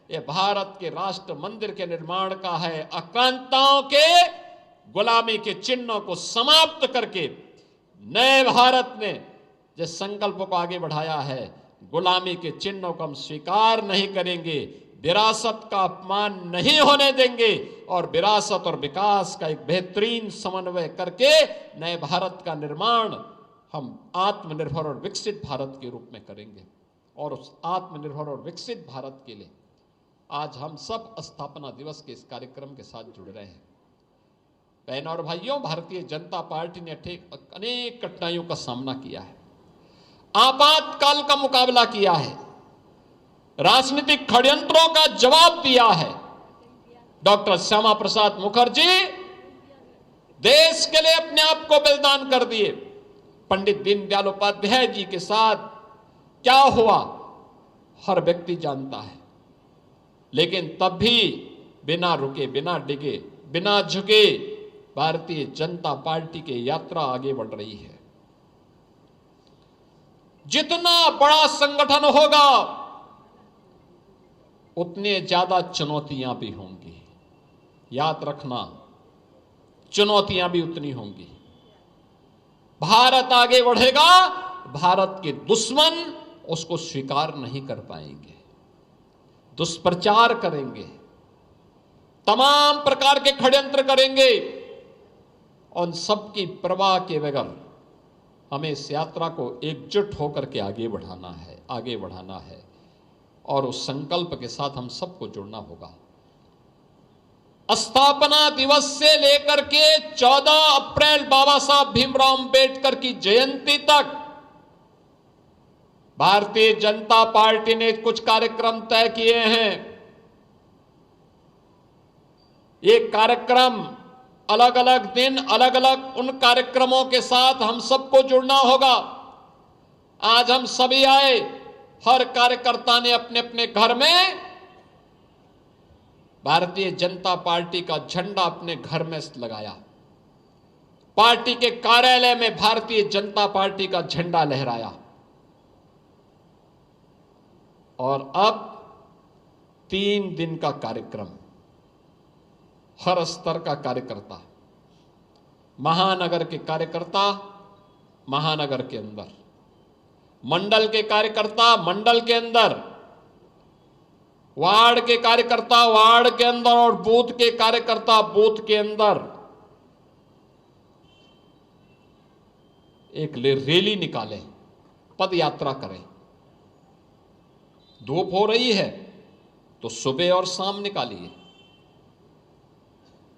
ये भारत के राष्ट्र मंदिर के निर्माण का है। आक्रांताओं के गुलामी के चिन्हों को समाप्त करके नए भारत ने जिस संकल्प को आगे बढ़ाया है, गुलामी के चिन्हों को हम स्वीकार नहीं करेंगे, विरासत का अपमान नहीं होने देंगे और विरासत और विकास का एक बेहतरीन समन्वय करके नए भारत का निर्माण हम आत्मनिर्भर और विकसित भारत के रूप में करेंगे। और उस आत्मनिर्भर और विकसित भारत के लिए आज हम सब स्थापना दिवस के इस कार्यक्रम के साथ जुड़ रहे हैं। बहनों और भाइयों, भारतीय जनता पार्टी ने अनेक कठिनाइयों का सामना किया है, आपातकाल का मुकाबला किया है, राजनीतिक षड्यंत्रों का जवाब दिया है। डॉक्टर श्यामा प्रसाद मुखर्जी देश के लिए अपने आप को बलिदान कर दिए। पंडित दीनदयाल उपाध्याय जी के साथ क्या हुआ हर व्यक्ति जानता है, लेकिन तब भी बिना रुके, बिना डिगे, बिना झुके भारतीय जनता पार्टी की यात्रा आगे बढ़ रही है। जितना बड़ा संगठन होगा उतने ज्यादा चुनौतियां भी होंगी। याद रखना, चुनौतियां भी उतनी होंगी। भारत आगे बढ़ेगा, भारत के दुश्मन उसको स्वीकार नहीं कर पाएंगे, दुष्प्रचार करेंगे, तमाम प्रकार के षड्यंत्र करेंगे। उन सबकी परवाह के बगैर हमें इस यात्रा को एकजुट होकर के आगे बढ़ाना है और उस संकल्प के साथ हम सबको जुड़ना होगा। स्थापना दिवस से लेकर के 14 अप्रैल बाबा साहब भीमराव अंबेडकर की जयंती तक भारतीय जनता पार्टी ने कुछ कार्यक्रम तय किए हैं। ये कार्यक्रम अलग अलग दिन, अलग अलग उन कार्यक्रमों के साथ हम सबको जुड़ना होगा। आज हम सभी आए, हर कार्यकर्ता ने अपने अपने घर में भारतीय जनता पार्टी का झंडा अपने घर में लगाया। पार्टी के कार्यालय में भारतीय जनता पार्टी का झंडा लहराया। और अब 3 दिन का कार्यक्रम, हर स्तर का कार्यकर्ता, महानगर के कार्यकर्ता महानगर के अंदर, मंडल के कार्यकर्ता मंडल के अंदर, वार्ड के कार्यकर्ता वार्ड के अंदर और बूथ के कार्यकर्ता बूथ के अंदर एक रैली निकालें, पद यात्रा करें। धूप हो रही है तो सुबह और शाम निकालिए,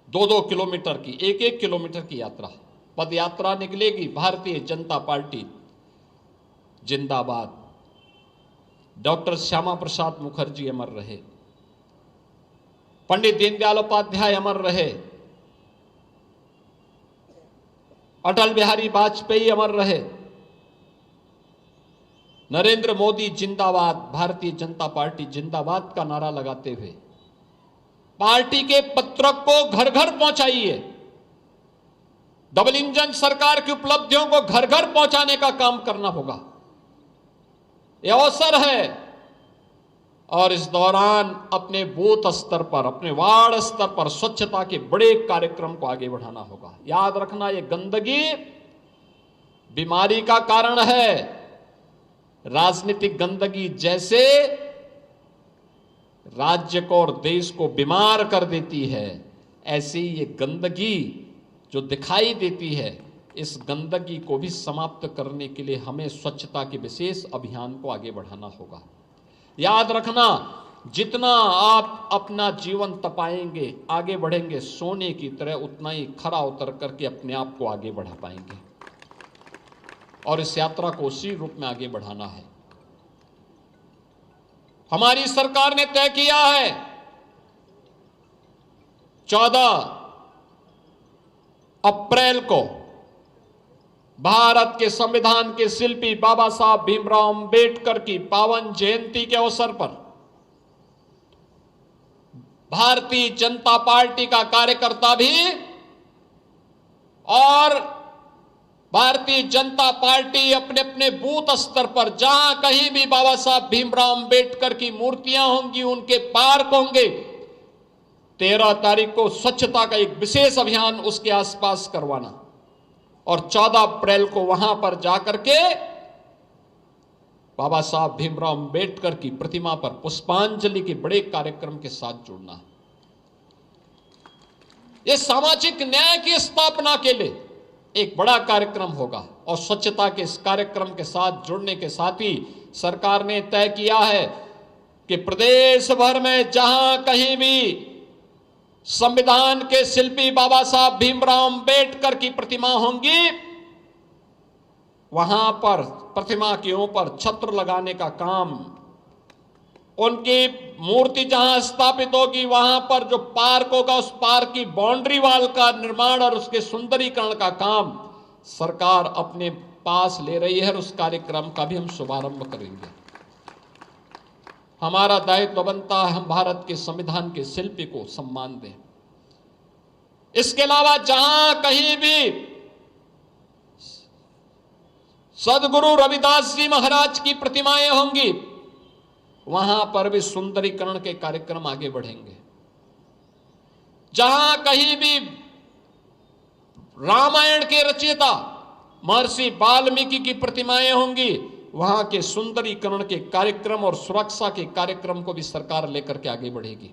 2-2 किलोमीटर की, 1-1 किलोमीटर की यात्रा, पद यात्रा निकलेगी। भारतीय जनता पार्टी जिंदाबाद। डॉक्टर श्यामा प्रसाद मुखर्जी अमर रहे, पंडित दीनदयाल उपाध्याय अमर रहे, अटल बिहारी वाजपेयी अमर रहे, नरेंद्र मोदी जिंदाबाद, भारतीय जनता पार्टी जिंदाबाद का नारा लगाते हुए पार्टी के पत्रक को घर घर पहुंचाइए। डबल इंजन सरकार की उपलब्धियों को घर घर पहुंचाने का काम करना होगा। यह अवसर है और इस दौरान अपने बूथ स्तर पर, अपने वार्ड स्तर पर स्वच्छता के बड़े कार्यक्रम को आगे बढ़ाना होगा। याद रखना, यह गंदगी बीमारी का कारण है। राजनीतिक गंदगी जैसे राज्य को और देश को बीमार कर देती है, ऐसी ये गंदगी जो दिखाई देती है, इस गंदगी को भी समाप्त करने के लिए हमें स्वच्छता के विशेष अभियान को आगे बढ़ाना होगा। याद रखना, जितना आप अपना जीवन तपाएंगे, आगे बढ़ेंगे सोने की तरह, उतना ही खरा उतर करके अपने आप को आगे बढ़ा पाएंगे। और इस यात्रा को उसी रूप में आगे बढ़ाना है। हमारी सरकार ने तय किया है 14 अप्रैल को भारत के संविधान के शिल्पी बाबा साहब भीमराव अंबेडकर की पावन जयंती के अवसर पर भारतीय जनता पार्टी का कार्यकर्ता भी और भारतीय जनता पार्टी अपने अपने बूथ स्तर पर, जहां कहीं भी बाबा साहब भीमराव अंबेडकर की मूर्तियां होंगी, उनके पार्क होंगे, 13 तारीख को स्वच्छता का एक विशेष अभियान उसके आसपास करवाना और 14 अप्रैल को वहां पर जाकर के बाबा साहब भीमराव अंबेडकर की प्रतिमा पर पुष्पांजलि के बड़े कार्यक्रम के साथ जुड़ना। यह सामाजिक न्याय की स्थापना के लिए एक बड़ा कार्यक्रम होगा और स्वच्छता के इस कार्यक्रम के साथ जुड़ने के साथ ही सरकार ने तय किया है कि प्रदेश भर में जहां कहीं भी संविधान के शिल्पी बाबा साहब भीमराव अंबेडकर की प्रतिमा होंगी, वहां पर प्रतिमा के ऊपर छत्र लगाने का काम, उनकी मूर्ति जहां स्थापित होगी वहां पर जो पार्क होगा, उस पार्क की बाउंड्री वॉल का निर्माण और उसके सुंदरीकरण का काम सरकार अपने पास ले रही है और उस कार्यक्रम का भी हम शुभारंभ करेंगे। हमारा दायित्व बनता है हम भारत के संविधान के शिल्पी को सम्मान दें। इसके अलावा जहां कहीं भी सदगुरु रविदास जी महाराज की प्रतिमाएं होंगी, वहां पर भी सुंदरीकरण के कार्यक्रम आगे बढ़ेंगे। जहां कहीं भी रामायण के रचयिता महर्षि वाल्मीकि की प्रतिमाएं होंगी, वहां के सुंदरीकरण के कार्यक्रम और सुरक्षा के कार्यक्रम को भी सरकार लेकर के आगे बढ़ेगी।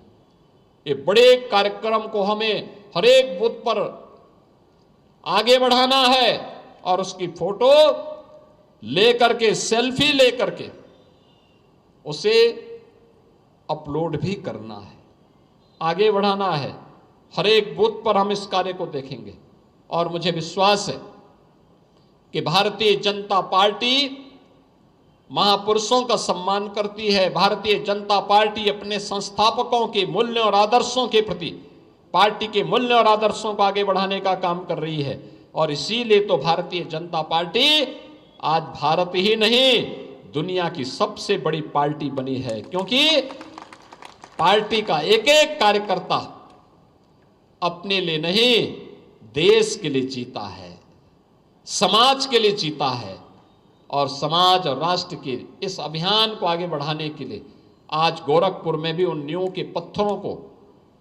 ये बड़े कार्यक्रम को हमें हर एक बूथ पर आगे बढ़ाना है और उसकी फोटो लेकर के, सेल्फी लेकर के उसे अपलोड भी करना है, आगे बढ़ाना है। हर एक बूथ पर हम इस कार्य को देखेंगे और मुझे विश्वास है कि भारतीय जनता पार्टी महापुरुषों का सम्मान करती है। भारतीय जनता पार्टी अपने संस्थापकों के मूल्य और आदर्शों के प्रति, पार्टी के मूल्य और आदर्शों को आगे बढ़ाने का काम कर रही है। और इसीलिए तो भारतीय जनता पार्टी आज भारत ही नहीं, दुनिया की सबसे बड़ी पार्टी बनी है, क्योंकि पार्टी का एक एक कार्यकर्ता अपने लिए नहीं, देश के लिए जीता है, समाज के लिए जीता है। और समाज और राष्ट्र के इस अभियान को आगे बढ़ाने के लिए आज गोरखपुर में भी उन नींव के पत्थरों को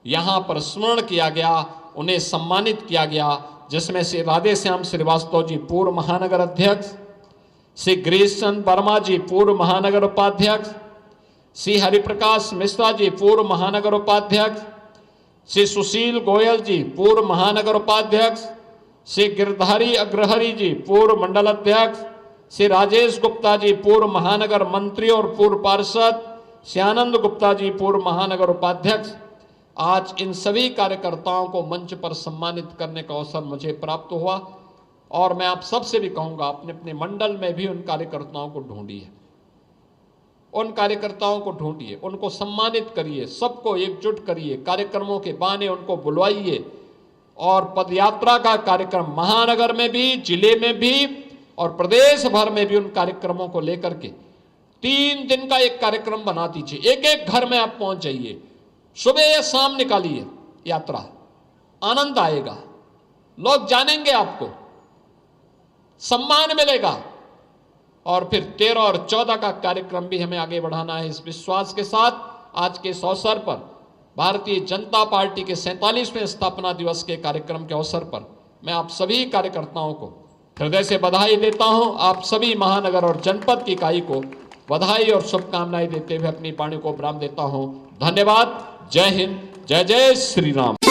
यहां पर स्मरण किया गया, उन्हें सम्मानित किया गया, जिसमें से राधे श्याम श्रीवास्तव जी पूर्व महानगर अध्यक्ष, श्री गिरीश चंद्र वर्मा जी पूर्व महानगर उपाध्यक्ष, श्री हरिप्रकाश मिश्रा जी पूर्व महानगर उपाध्यक्ष, श्री सुशील गोयल जी पूर्व महानगर उपाध्यक्ष, श्री गिरधारी अग्रहरि जी पूर्व मंडल अध्यक्ष, श्री राजेश गुप्ता जी पूर्व महानगर मंत्री और पूर्व पार्षद, श्री आनंद गुप्ता जी पूर्व महानगर उपाध्यक्ष। आज इन सभी कार्यकर्ताओं को मंच पर सम्मानित करने का अवसर मुझे प्राप्त हुआ और मैं आप सबसे भी कहूंगा, अपने अपने मंडल में भी उन कार्यकर्ताओं को ढूंढिए, उन कार्यकर्ताओं को ढूंढिए, उनको सम्मानित करिए, सबको एकजुट करिए, कार्यक्रमों के बहाने उनको बुलवाइए और पदयात्रा का कार्यक्रम महानगर में भी, जिले में भी और प्रदेश भर में भी उन कार्यक्रमों को लेकर के 3 दिन का एक कार्यक्रम बना दीजिए। एक एक घर में आप पहुंच जाइए, सुबह या शाम निकालिए यात्रा, आनंद आएगा, लोग जानेंगे आपको, सम्मान मिलेगा। और फिर 13 और 14 का कार्यक्रम भी हमें आगे बढ़ाना है। इस विश्वास के साथ आज के इस अवसर पर भारतीय जनता पार्टी के 47वें स्थापना दिवस के कार्यक्रम के अवसर पर मैं आप सभी कार्यकर्ताओं को हृदय से बधाई देता हूं। आप सभी महानगर और जनपद की इकाई को बधाई और शुभकामनाएं देते हुए अपनी वाणी को विराम देता हूं। धन्यवाद। जय हिंद, जय जय श्री राम।